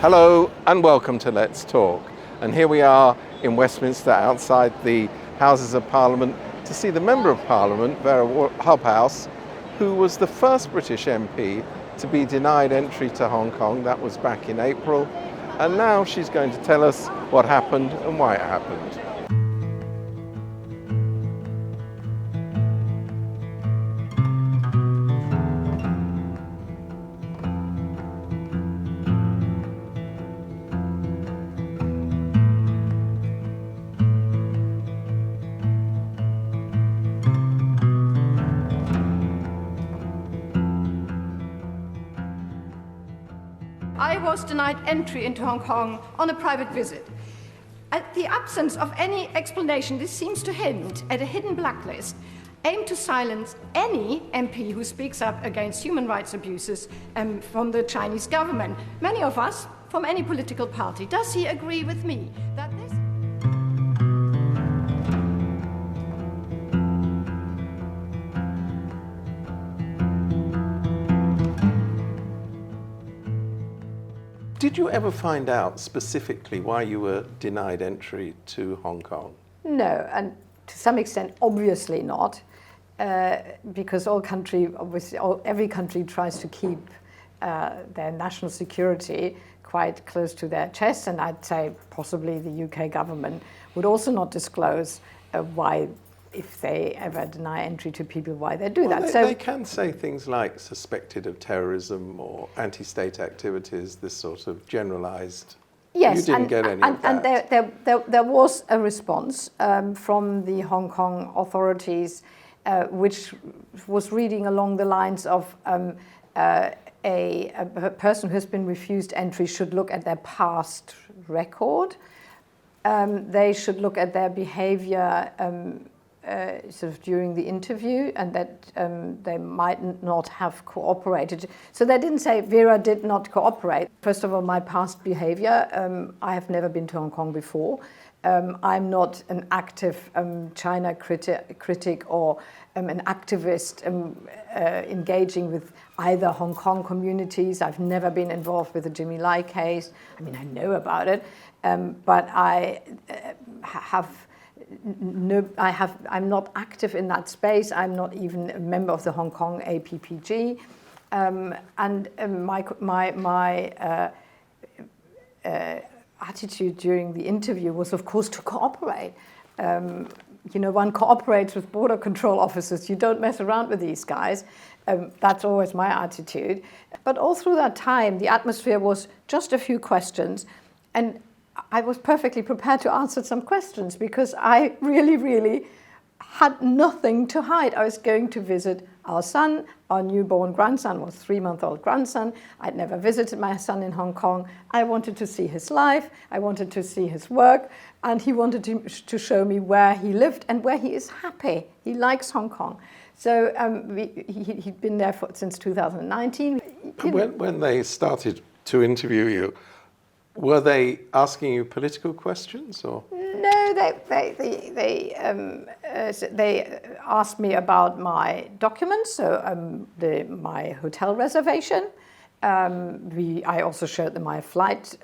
Hello and welcome to Let's Talk. And here we are in Westminster outside the Houses of Parliament to see the Member of Parliament, Wera Hobhouse, who was the first British MP to be denied entry to Hong Kong. That was back in April. And now she's going to tell us what happened and why it happened. I was denied entry into Hong Kong on a private visit. At the absence of any explanation, this seems to hint at a hidden blacklist aimed to silence any MP who speaks up against human rights abuses from the Chinese government. Many of us from any political party. Does he agree with me that this... Did you ever find out specifically why you were denied entry to Hong Kong? No, and to some extent, obviously not, because every country tries to keep their national security quite close to their chest, and I'd say possibly the UK government would also not disclose why, if they ever deny entry to people, why they do that. They can say things like suspected of terrorism or anti-state activities, this sort of generalised. Yes, you didn't get any of that. And there was a response from the Hong Kong authorities, which was reading along the lines of a person who has been refused entry should look at their past record. They should look at their behaviour sort of during the interview, and that they might not have cooperated. So they didn't say Wera did not cooperate. First of all, my past behavior, I have never been to Hong Kong before. I'm not an active China critic or an activist engaging with either Hong Kong communities. I've never been involved with the Jimmy Lai case. I mean, I know about it, but I'm not active in that space. I'm not even a member of the Hong Kong APPG, and my attitude during the interview was, of course, to cooperate. One cooperates with border control officers. You don't mess around with these guys. That's always my attitude. But all through that time, the atmosphere was just a few questions, and I was perfectly prepared to answer some questions because I really had nothing to hide. I was going to visit our son. Our newborn grandson was 3-month-old grandson. I'd never visited my son in Hong Kong. I wanted to see his life. I wanted to see his work. And he wanted to show me where he lived and where he is happy. He likes Hong Kong. So he'd been there since 2019. When they started to interview you, were they asking you political questions, or? No, they asked me about my documents, so my hotel reservation. I also showed them my flight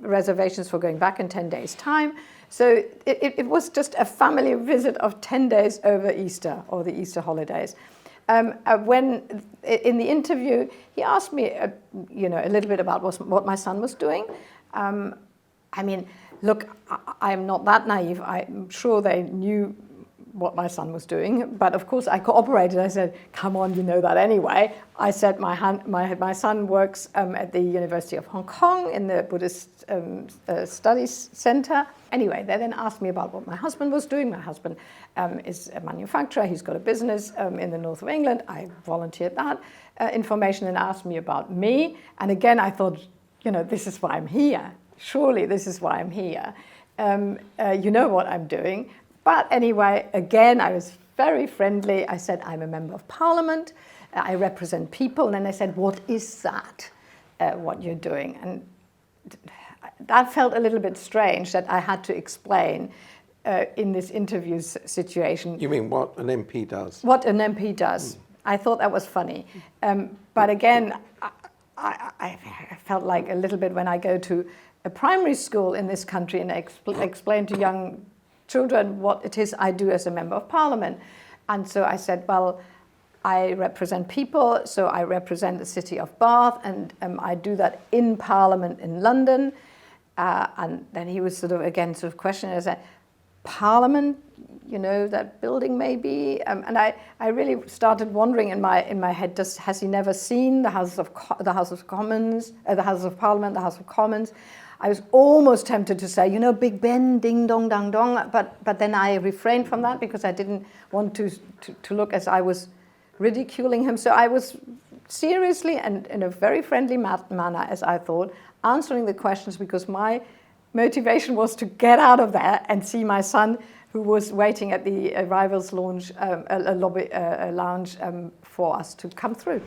reservations for going back in 10 days' time. So it was just a family visit of 10 days over Easter or the Easter holidays. When in the interview, he asked me, a little bit about what my son was doing. I mean, look, I'm not that naive. I'm sure they knew what my son was doing, but of course I cooperated. I said, "Come on, you know that anyway." I said, "My son works at the University of Hong Kong in the Buddhist Studies Center." Anyway, they then asked me about what my husband was doing. My husband is a manufacturer. He's got a business in the north of England. I volunteered that information and asked me about me. And again, I thought, this is why I'm here. Surely this is why I'm here. You know what I'm doing. But anyway, again, I was very friendly. I said, I'm a member of Parliament. I represent people. And then they said, what is that, what you're doing? And that felt a little bit strange that I had to explain in this interview situation. You mean what an MP does? What an MP does. I thought that was funny. But again, I felt like a little bit when I go to a primary school in this country and explain to young children what it is I do as a member of parliament. And so I said, well, I represent people, so I represent the city of Bath, and I do that in Parliament in London. And then he was sort of questioning, I said, Parliament, you know, that building maybe? And I really started wondering in my head, has he never seen the House of Commons, the House of Parliament, the House of Commons? I was almost tempted to say, you know, Big Ben, ding dong dang dong, but then I refrained from that because I didn't want to look as I was ridiculing him. So I was seriously and in a very friendly manner, as I thought, answering the questions because my motivation was to get out of there and see my son, who was waiting at the arrivals lounge, lounge for us to come through.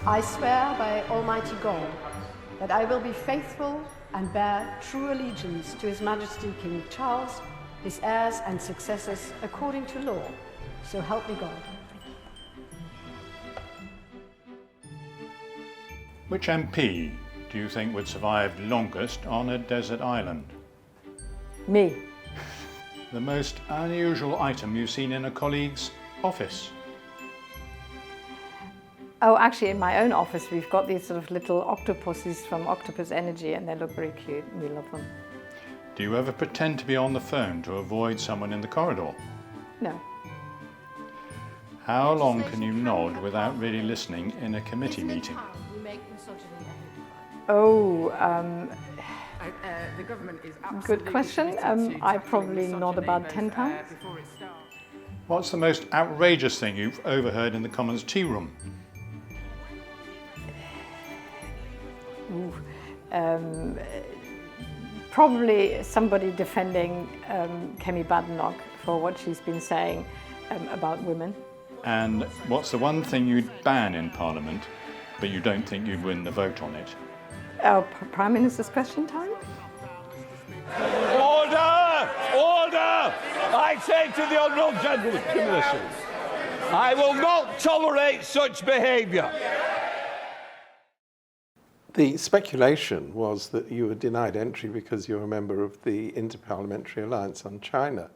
I swear by Almighty God that I will be faithful and bear true allegiance to His Majesty King Charles, his heirs and successors according to law. So help me God. Which MP do you think would survive longest on a desert island? Me. The most unusual item you've seen in a colleague's office? Oh, actually, in my own office, we've got these sort of little octopuses from Octopus Energy, and they look very cute. We love them. Do you ever pretend to be on the phone to avoid someone in the corridor? No. How long can you nod without really listening in a committee meeting? Oh, the government is good question. I probably nod about 10 times. What's the most outrageous thing you've overheard in the Commons tea room? Probably somebody defending Kemi Badenoch for what she's been saying about women. And what's the one thing you'd ban in Parliament, but you don't think you'd win the vote on it? Prime Minister's question time? Order! Order! I say to the Honourable Gentleman, give me this. I will not tolerate such behaviour. The speculation was that you were denied entry because you're a member of the Interparliamentary Alliance on China.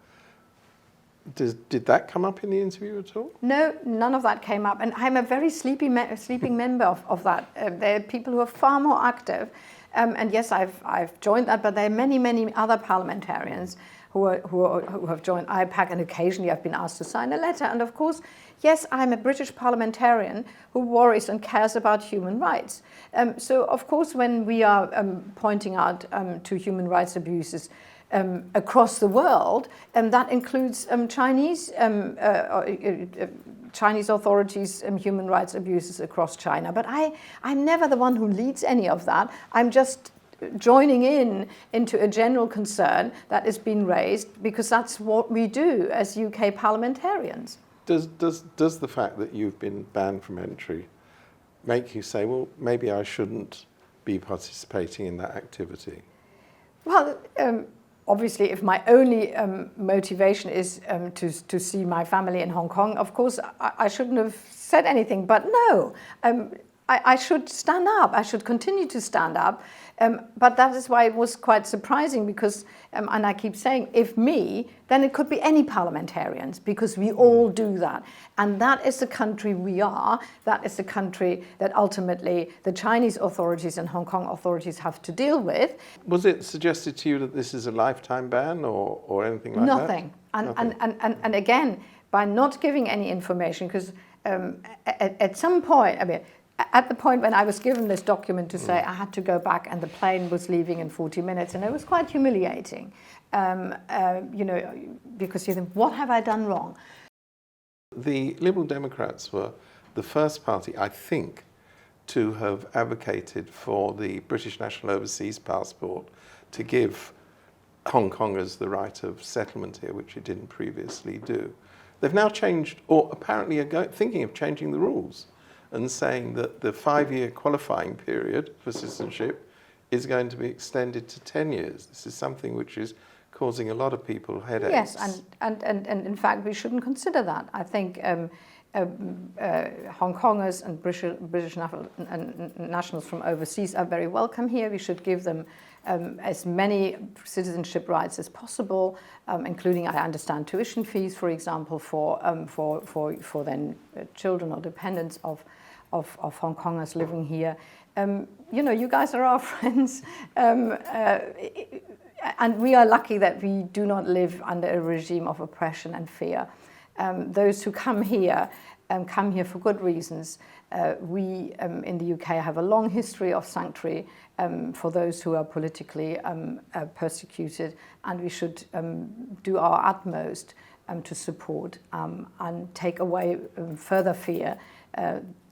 Did that come up in the interview at all? No, none of that came up. And I'm a very sleeping member of that. There are people who are far more active. And yes, I've joined that, but there are many, many other parliamentarians who have joined IPAC, and occasionally I've been asked to sign a letter. And of course, yes, I'm a British parliamentarian who worries and cares about human rights. So of course, when we are pointing out to human rights abuses across the world, that includes Chinese authorities' human rights abuses across China. But I'm never the one who leads any of that. I'm just joining into a general concern that has been raised because that's what we do as UK parliamentarians. Does the fact that you've been banned from entry make you say, well, maybe I shouldn't be participating in that activity? Well, obviously, if my only motivation is to see my family in Hong Kong, of course, I shouldn't have said anything. But no, I should stand up. I should continue to stand up. But that is why it was quite surprising because, and I keep saying, if me, then it could be any parliamentarians because we all do that. And that is the country we are. That is the country that ultimately the Chinese authorities and Hong Kong authorities have to deal with. Was it suggested to you that this is a lifetime ban or anything like Nothing. that? Nothing. And again, by not giving any information, because at some point, I mean, at the point when I was given this document to say I had to go back and the plane was leaving in 40 minutes, and it was quite humiliating, you know, because you think, what have I done wrong? The Liberal Democrats were the first party, I think, to have advocated for the British National Overseas Passport to give Hong Kongers the right of settlement here, which it didn't previously do. They've now changed, or apparently are thinking of changing the rules and saying that the 5-year qualifying period for citizenship is going to be extended to 10 years. This is something which is causing a lot of people headaches. Yes, and in fact, we shouldn't consider that. I think Hong Kongers and British nationals from overseas are very welcome here. We should give them as many citizenship rights as possible, including, I understand, tuition fees, for example, for then children or dependents of Hong Kongers living here. You guys are our friends, and we are lucky that we do not live under a regime of oppression and fear. Those who come here for good reasons. We in the UK have a long history of sanctuary for those who are politically persecuted, and we should do our utmost to support and take away further fear.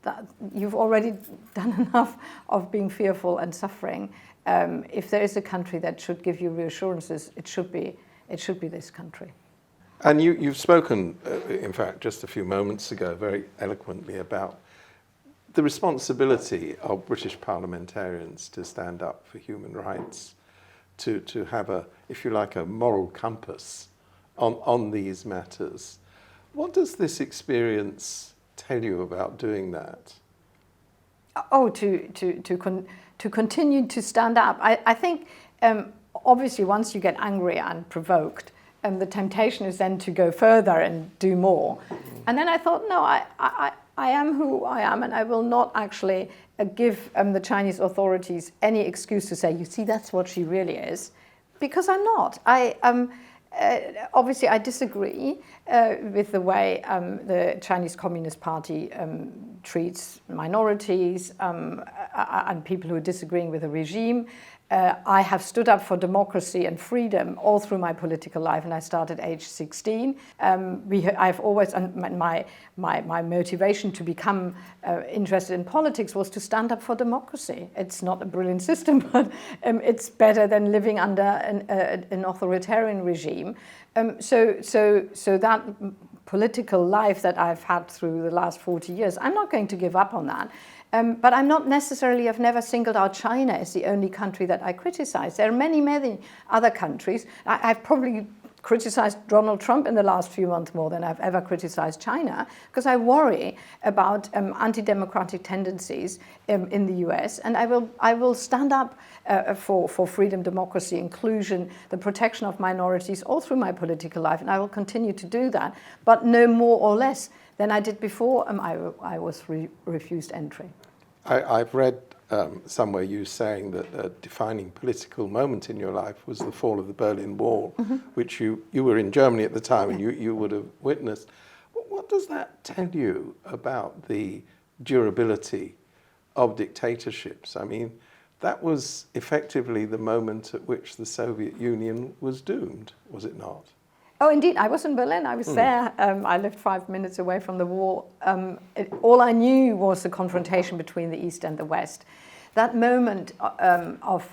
That you've already done enough of being fearful and suffering. If there is a country that should give you reassurances, it should be this country. And you've spoken, in fact, just a few moments ago, very eloquently about the responsibility of British parliamentarians to stand up for human rights, to have a, if you like, a moral compass on these matters. What does this experience tell you about doing that? Oh, to continue to stand up. I think, obviously, once you get angry and provoked, the temptation is then to go further and do more. And then I thought, no, I am who I am, and I will not actually give the Chinese authorities any excuse to say, you see, that's what she really is, because I'm not. Obviously, I disagree with the way the Chinese Communist Party treats minorities and people who are disagreeing with the regime. I have stood up for democracy and freedom all through my political life, and I started at age 16. I've always, and my motivation to become interested in politics was to stand up for democracy. It's not a brilliant system, but it's better than living under an authoritarian regime. So that political life that I've had through the last 40 years, I'm not going to give up on that. But I'm not necessarily, I've never singled out China as the only country that I criticize. There are many, many other countries. I've probably criticized Donald Trump in the last few months more than I've ever criticized China, because I worry about anti-democratic tendencies in the US, and I will stand up for freedom, democracy, inclusion, the protection of minorities all through my political life, and I will continue to do that, but no more or less than I did before I was refused entry. I've read somewhere you saying that a defining political moment in your life was the fall of the Berlin Wall, which you were in Germany at the time, and you would have witnessed. What does that tell you about the durability of dictatorships? I mean, that was effectively the moment at which the Soviet Union was doomed, was it not? Oh, indeed. I was in Berlin. I was there. I lived 5 minutes away from the wall. All I knew was the confrontation between the East and the West. That moment of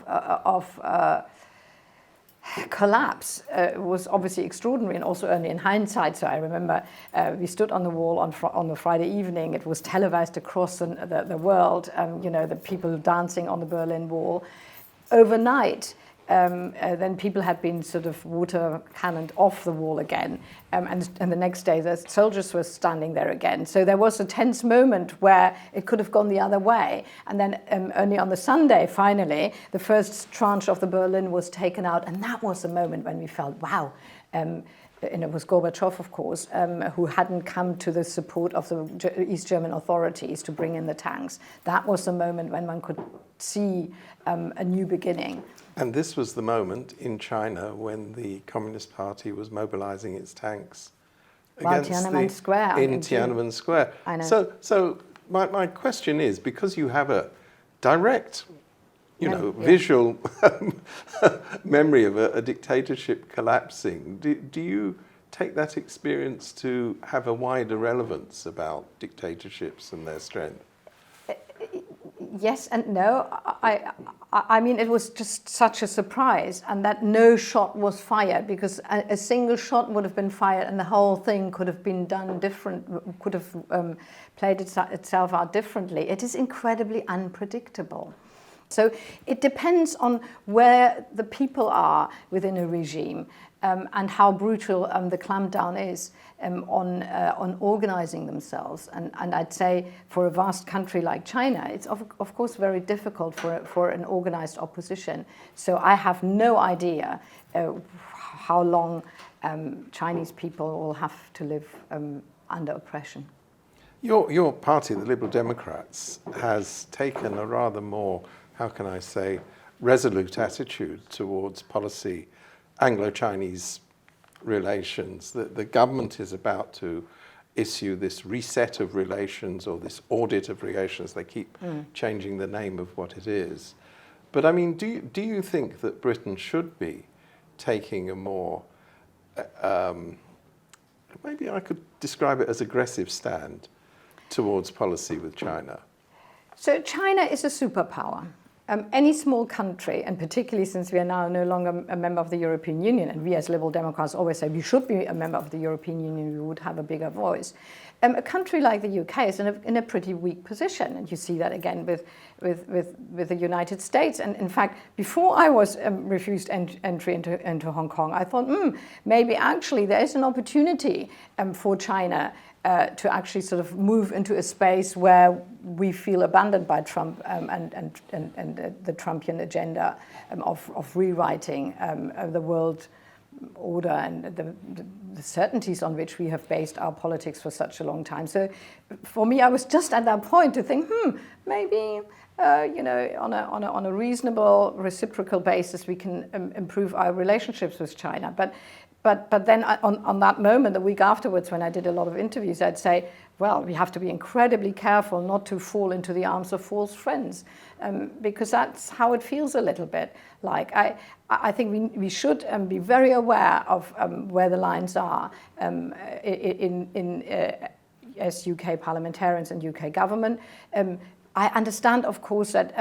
collapse was obviously extraordinary, and also only in hindsight. So I remember we stood on the wall on the Friday evening. It was televised across the world, the people dancing on the Berlin Wall. Overnight, then people had been sort of water cannoned off the wall again, and the next day the soldiers were standing there again. So there was a tense moment where it could have gone the other way, and then only on the Sunday, finally, the first tranche of the Berlin was taken out, and that was the moment when we felt, wow. And it was Gorbachev, of course, who hadn't come to the support of the East German authorities to bring in the tanks. That was the moment when one could see a new beginning. And this was the moment in China when the Communist Party was mobilizing its tanks against Tiananmen Square. In Tiananmen Square. I know. So my question is, because you have a direct, visual memory of a dictatorship collapsing, do you take that experience to have a wider relevance about dictatorships and their strength? Yes and no. I mean, it was just such a surprise, and that no shot was fired, because a single shot would have been fired and the whole thing could have been done different, could have played itself out differently. It is incredibly unpredictable. So it depends on where the people are within a regime and how brutal the clampdown is on organizing themselves. And I'd say for a vast country like China, it's of course very difficult for an organized opposition. So I have no idea how long Chinese people will have to live under oppression. Your party, the Liberal Democrats, has taken a rather more, how can I say, resolute attitude towards policy Anglo-Chinese relations. The government is about to issue this reset of relations or this audit of relations. They keep changing the name of what it is. But I mean, do you think that Britain should be taking a more, maybe I could describe it as aggressive stand towards policy with China? So China is a superpower. Any small country, and particularly since we are now no longer a member of the European Union, and we as Liberal Democrats always say we should be a member of the European Union, we would have a bigger voice. A country like the UK is in a pretty weak position, and you see that again with the United States. And in fact, before I was refused entry into Hong Kong, I thought maybe actually there is an opportunity for China to actually sort of move into a space where we feel abandoned by Trump and the Trumpian agenda of rewriting the world order and the certainties on which we have based our politics for such a long time. So for me, I was just at that point to think, maybe on a reasonable, reciprocal basis, we can improve our relationships with China. But then on that moment, the week afterwards, when I did a lot of interviews, I'd say, well, we have to be incredibly careful not to fall into the arms of false friends, because that's how it feels a little bit. Like I think we should be very aware of where the lines are as UK parliamentarians and UK government. I understand, of course, that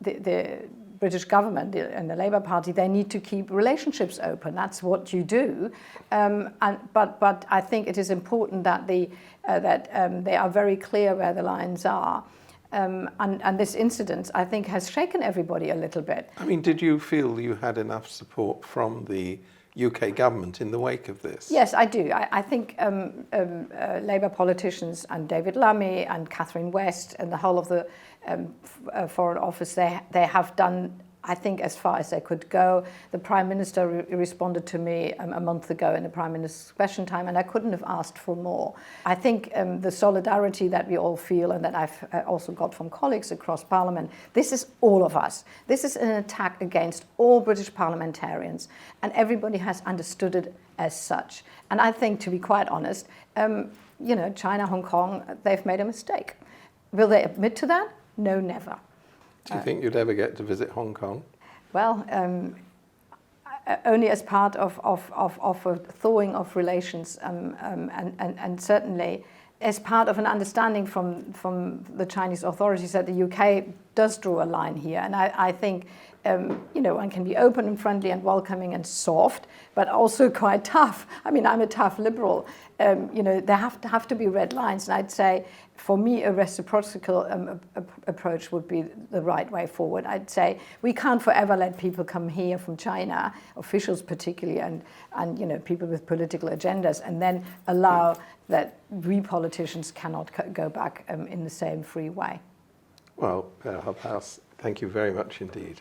the British government and the Labour Party, they need to keep relationships open. That's what you do. But I think it is important that they are very clear where the lines are. And this incident, I think, has shaken everybody a little bit. I mean, did you feel you had enough support from the UK government in the wake of this? Yes, I do. I think Labour politicians and David Lammy and Catherine West and the whole of the Foreign Office, they have done, I think, as far as they could go. The Prime Minister responded to me a month ago in the Prime Minister's question time, and I couldn't have asked for more. I think the solidarity that we all feel and that I've also got from colleagues across Parliament, this is all of us. This is an attack against all British parliamentarians, and everybody has understood it as such. And I think, to be quite honest, China, Hong Kong, they've made a mistake. Will they admit to that? No, never. Do you think you'd ever get to visit Hong Kong? Well, only as part of a thawing of relations, and certainly as part of an understanding from the Chinese authorities that the UK does draw a line here. And I think, one can be open and friendly and welcoming and soft, but also quite tough. I mean, I'm a tough liberal. There have to be red lines. And I'd say, for me, a reciprocal approach would be the right way forward. I'd say we can't forever let people come here from China, officials particularly, and people with political agendas, and then allow that we politicians cannot go back in the same free way. Well, Hobhouse, thank you very much indeed.